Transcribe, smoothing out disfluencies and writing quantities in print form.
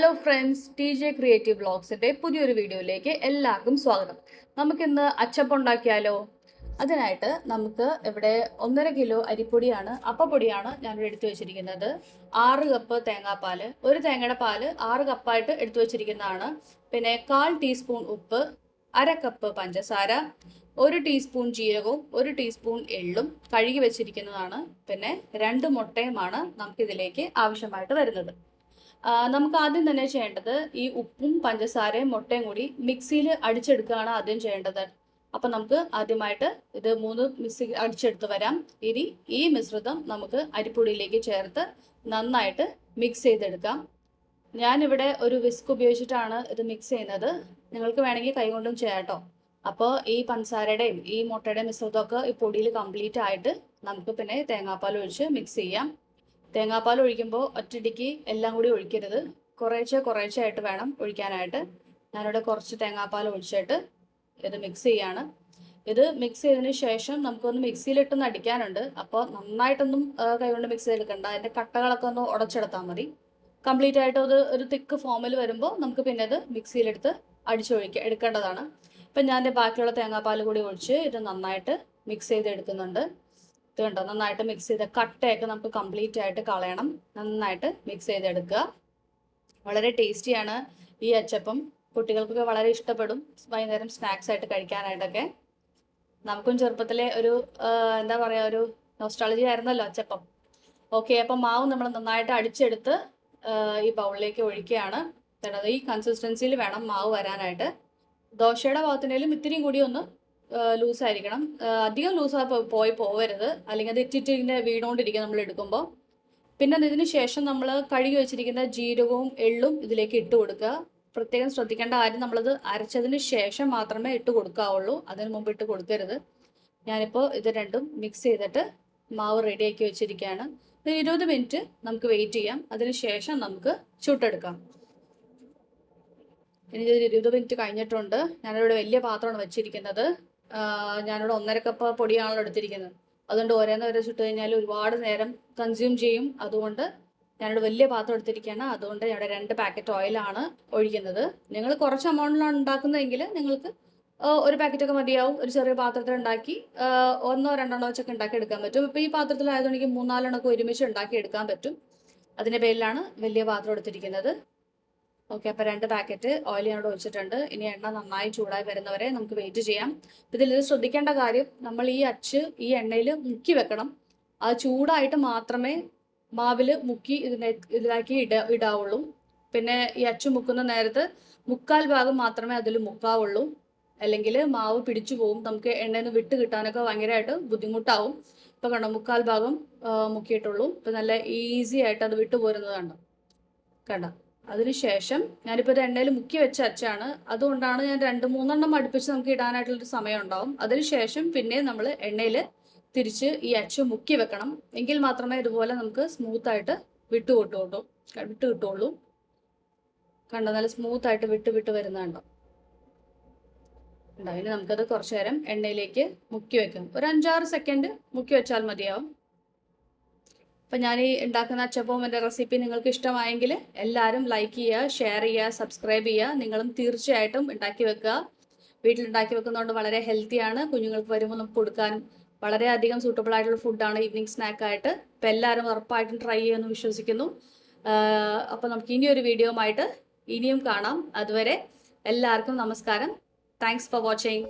Hello friends, T J creative വ്ളോഗ്സിൻ്റെ പുതിയൊരു വീഡിയോയിലേക്ക് എല്ലാവർക്കും സ്വാഗതം. നമുക്കിന്ന് അച്ചപ്പം ഉണ്ടാക്കിയാലോ? അതിനായിട്ട് നമുക്ക് ഇവിടെ 1.5 കിലോ അരിപ്പൊടിയാണ്, അപ്പപ്പൊടിയാണ് ഞാനിവിടെ എടുത്തു വെച്ചിരിക്കുന്നത്. 6 കപ്പ് തേങ്ങാപ്പാൽ, ഒരു തേങ്ങയുടെ പാല് 6 കപ്പായിട്ട് എടുത്തു വെച്ചിരിക്കുന്നതാണ്. പിന്നെ 1/4 ടീസ്പൂൺ ഉപ്പ്, 1/2 കപ്പ് പഞ്ചസാര, 1 ടീസ്പൂൺ ജീരകവും 1 ടീസ്പൂൺ എള്ളും കഴുകി വെച്ചിരിക്കുന്നതാണ്. പിന്നെ 2 മുട്ടയുമാണ് നമുക്കിതിലേക്ക് ആവശ്യമായിട്ട് വരുന്നത്. നമുക്ക് ആദ്യം തന്നെ ചെയ്യേണ്ടത് ഈ ഉപ്പും പഞ്ചസാരയും മുട്ടയും കൂടി മിക്സിയിൽ അടിച്ചെടുക്കുകയാണ് ആദ്യം ചെയ്യേണ്ടത്. അപ്പം നമുക്ക് ആദ്യമായിട്ട് ഇത് 3 മിക്സി അടിച്ചെടുത്ത് വരാം. ഇനി ഈ മിശ്രിതം നമുക്ക് അരിപ്പൊടിയിലേക്ക് ചേർത്ത് നന്നായിട്ട് മിക്സ് ചെയ്തെടുക്കാം. ഞാനിവിടെ ഒരു വിസ്ക് ഉപയോഗിച്ചിട്ടാണ് ഇത് മിക്സ് ചെയ്യുന്നത്. നിങ്ങൾക്ക് വേണമെങ്കിൽ കൈകൊണ്ടും ചെയ്യാം കേട്ടോ. അപ്പോൾ ഈ പഞ്ചസാരയുടെയും ഈ മുട്ടയുടെയും മിശ്രിതമൊക്കെ ഈ പൊടിയിൽ കംപ്ലീറ്റ് ആയിട്ട് നമുക്ക് പിന്നെ തേങ്ങാപ്പാൽ ഒഴിച്ച് മിക്സ് ചെയ്യാം. തേങ്ങാപ്പാൽ ഒഴിക്കുമ്പോൾ ഒറ്റയടിക്ക് എല്ലാം കൂടി ഒഴിക്കരുത്, കുറേശ്ശെ ആയിട്ട് വേണം ഒഴിക്കാനായിട്ട്. ഞാനിവിടെ കുറച്ച് തേങ്ങാപ്പാൽ ഒഴിച്ചിട്ട് ഇത് മിക്സ് ചെയ്യാണ്. ഇത് മിക്സ് ചെയ്തതിന് ശേഷം നമുക്കൊന്ന് മിക്സിയിലിട്ടൊന്ന് അടിക്കാനുണ്ട്. അപ്പോൾ നന്നായിട്ടൊന്നും കൈകൊണ്ട് മിക്സ് ചെയ്തെടുക്കണ്ട, അതിൻ്റെ കട്ടകളൊക്കെ ഒന്ന് ഉടച്ചെടുത്താൽ മതി. കംപ്ലീറ്റ് ആയിട്ട് അത് ഒരു തിക്ക് ഫോമിൽ വരുമ്പോൾ നമുക്ക് പിന്നെ അത് മിക്സിയിലെടുത്ത് എടുക്കേണ്ടതാണ്. ഇപ്പം ഞാൻ ബാക്കിയുള്ള തേങ്ങാപ്പാൽ കൂടി ഒഴിച്ച് ഇത് നന്നായിട്ട് മിക്സ് ചെയ്തെടുക്കുന്നുണ്ട്. ഇത് കണ്ടോ, നന്നായിട്ട് മിക്സ് ചെയ്ത് കട്ടയൊക്കെ നമുക്ക് കംപ്ലീറ്റ് ആയിട്ട് കളയണം. നന്നായിട്ട് മിക്സ് ചെയ്തെടുക്കുക. വളരെ ടേസ്റ്റിയാണ് ഈ അച്ചപ്പം. കുട്ടികൾക്കൊക്കെ വളരെ ഇഷ്ടപ്പെടും വൈകുന്നേരം സ്നാക്സ് ആയിട്ട് കഴിക്കാനായിട്ടൊക്കെ. നമുക്കും ചെറുപ്പത്തിലെ ഒരു എന്താ പറയുക, ഒരു നൊസ്റ്റാളജി ആയിരുന്നല്ലോ അച്ചപ്പം. ഓക്കെ, അപ്പം മാവ് നമ്മൾ നന്നായിട്ട് അടിച്ചെടുത്ത് ഈ ബൗളിലേക്ക് ഒഴിക്കുകയാണ്. ഈ കൺസിസ്റ്റൻസിയിൽ വേണം മാവ് വരാനായിട്ട്. ദോശയുടെ ഭാഗത്തിനേലും ഇത്തിരിയും കൂടി ഒന്ന് ലൂസായിരിക്കണം. അധികം ലൂസായി പോവരുത്, അല്ലെങ്കിൽ അത് ഇറ്റിങ്ങനെ വീണുകൊണ്ടിരിക്കുക നമ്മൾ എടുക്കുമ്പോൾ. പിന്നെ ഇതിന് ശേഷം നമ്മൾ കഴുകി വെച്ചിരിക്കുന്ന ജീരകവും എള്ളും ഇതിലേക്ക് ഇട്ട് കൊടുക്കുക. പ്രത്യേകം ശ്രദ്ധിക്കേണ്ട കാര്യം, നമ്മളത് അരച്ചതിന് ശേഷം മാത്രമേ ഇട്ട് കൊടുക്കാവുള്ളൂ, അതിന് മുമ്പ് ഇട്ട് കൊടുക്കരുത്. ഞാനിപ്പോൾ ഇത് രണ്ടും മിക്സ് ചെയ്തിട്ട് മാവ് റെഡിയാക്കി വെച്ചിരിക്കുകയാണ്. ഒരു 20 മിനിറ്റ് നമുക്ക് വെയിറ്റ് ചെയ്യാം. അതിന് ശേഷം നമുക്ക് ചുട്ടെടുക്കാം. ഇനി ഇത് 20 മിനിറ്റ് കഴിഞ്ഞിട്ടുണ്ട്. ഞാനിവിടെ വലിയ പാത്രമാണ് വെച്ചിരിക്കുന്നത്. ഞാനിവിടെ 1.5 കപ്പ് പൊടിയാണല്ലോ എടുത്തിരിക്കുന്നത്. അതുകൊണ്ട് ഓരോന്ന് വരെ ചുട്ട് കഴിഞ്ഞാൽ ഒരുപാട് നേരം കൺസ്യൂം ചെയ്യും. അതുകൊണ്ട് ഞാനിവിടെ വലിയ പാത്രം എടുത്തിരിക്കുകയാണ്. അതുകൊണ്ട് ഇവിടെ 2 പാക്കറ്റ് ഓയിലാണ് ഒഴിക്കുന്നത്. നിങ്ങൾ കുറച്ച് എമൗണ്ടിലാണ് ഉണ്ടാക്കുന്നതെങ്കിൽ നിങ്ങൾക്ക് ഒരു പാക്കറ്റൊക്കെ മതിയാവും. ഒരു ചെറിയ പാത്രത്തിൽ ഉണ്ടാക്കി 1-2 വെച്ചൊക്കെ ഉണ്ടാക്കി എടുക്കാൻ പറ്റും. ഇപ്പോൾ ഈ പാത്രത്തിലായതുകൊണ്ട് എനിക്ക് 3-4 ഒരുമിച്ച് ഉണ്ടാക്കി എടുക്കാൻ പറ്റും. അതിൻ്റെ പേരിലാണ് വലിയ പാത്രം എടുത്തിരിക്കുന്നത്. ഓക്കെ, അപ്പോൾ 2 പാക്കറ്റ് ഓയിൽ ഞാനിവിടെ ഒഴിച്ചിട്ടുണ്ട്. ഇനി എണ്ണ നന്നായി ചൂടായി വരുന്നവരെ നമുക്ക് വെയിറ്റ് ചെയ്യാം. ഇതിൽ ശ്രദ്ധിക്കേണ്ട കാര്യം, നമ്മൾ ഈ അച്ച് ഈ എണ്ണയിൽ മുക്കി വെക്കണം. അത് ചൂടായിട്ട് മാത്രമേ മാവിൽ മുക്കി ഇതിലാക്കി ഇടാവുള്ളൂ. പിന്നെ ഈ അച്ച് മുക്കുന്ന നേരത്ത് 1/4 ഭാഗം മാത്രമേ അതിൽ മുക്കാവുള്ളൂ, അല്ലെങ്കിൽ മാവ് പിടിച്ചു പോകും. നമുക്ക് എണ്ണയിൽ നിന്ന് വിട്ട് കിട്ടാനൊക്കെ ഭയങ്കരമായിട്ട് ബുദ്ധിമുട്ടാവും. ഇപ്പോൾ കണ്ടോ, 1/4 ഭാഗം മുക്കിയിട്ടുള്ളൂ. ഇപ്പം നല്ല ഈസി ആയിട്ട് അത് വിട്ടു പോരുന്നത് കണ്ടോ. അതിനുശേഷം ഞാനിപ്പോൾ ഇത് എണ്ണയിൽ മുക്കി വെച്ച അച്ചാണ്, അതുകൊണ്ടാണ് ഞാൻ 2-3 അടുപ്പിച്ച് നമുക്ക് ഇടാനായിട്ടുള്ളൊരു സമയം ഉണ്ടാവും. അതിനുശേഷം പിന്നെ നമ്മൾ എണ്ണയിൽ തിരിച്ച് ഈ അച്ച് മുക്കി വെക്കണം. എങ്കിൽ മാത്രമേ ഇതുപോലെ നമുക്ക് സ്മൂത്തായിട്ട് വിട്ട് കിട്ടുള്ളൂ. കണ്ടോ, നല്ല സ്മൂത്തായിട്ട് വിട്ട് വരുന്നുണ്ടോ. ഇനി നമുക്കത് കുറച്ച് നേരം എണ്ണയിലേക്ക് മുക്കി വെക്കാം. ഒരു 5-6 സെക്കൻഡ് മുക്കി വെച്ചാൽ മതിയാവും. അപ്പം ഞാൻ ഈ ഉണ്ടാക്കുന്ന അച്ചപ്പവും എൻ്റെ റെസിപ്പി നിങ്ങൾക്ക് ഇഷ്ടമായെങ്കിൽ എല്ലാവരും ലൈക്ക് ചെയ്യുക, ഷെയർ ചെയ്യുക, സബ്സ്ക്രൈബ് ചെയ്യുക. നിങ്ങളും തീർച്ചയായിട്ടും ഉണ്ടാക്കി വെക്കുക. വീട്ടിലുണ്ടാക്കി വെക്കുന്നതുകൊണ്ട് വളരെ ഹെൽത്തിയാണ്. കുഞ്ഞുങ്ങൾക്ക് വരുമ്പോൾ നമുക്ക് കൊടുക്കാനും വളരെയധികം സൂട്ടബിൾ ആയിട്ടുള്ള ഫുഡാണ് ഈവനിങ് സ്നാക്കായിട്ട്. അപ്പോൾ എല്ലാവരും ഉറപ്പായിട്ടും ട്രൈ ചെയ്യുമെന്ന് വിശ്വസിക്കുന്നു. അപ്പോൾ നമുക്ക് ഇനിയൊരു വീഡിയോയുമായിട്ട് ഇനിയും കാണാം. അതുവരെ എല്ലാവർക്കും നമസ്കാരം. Thanks for watching.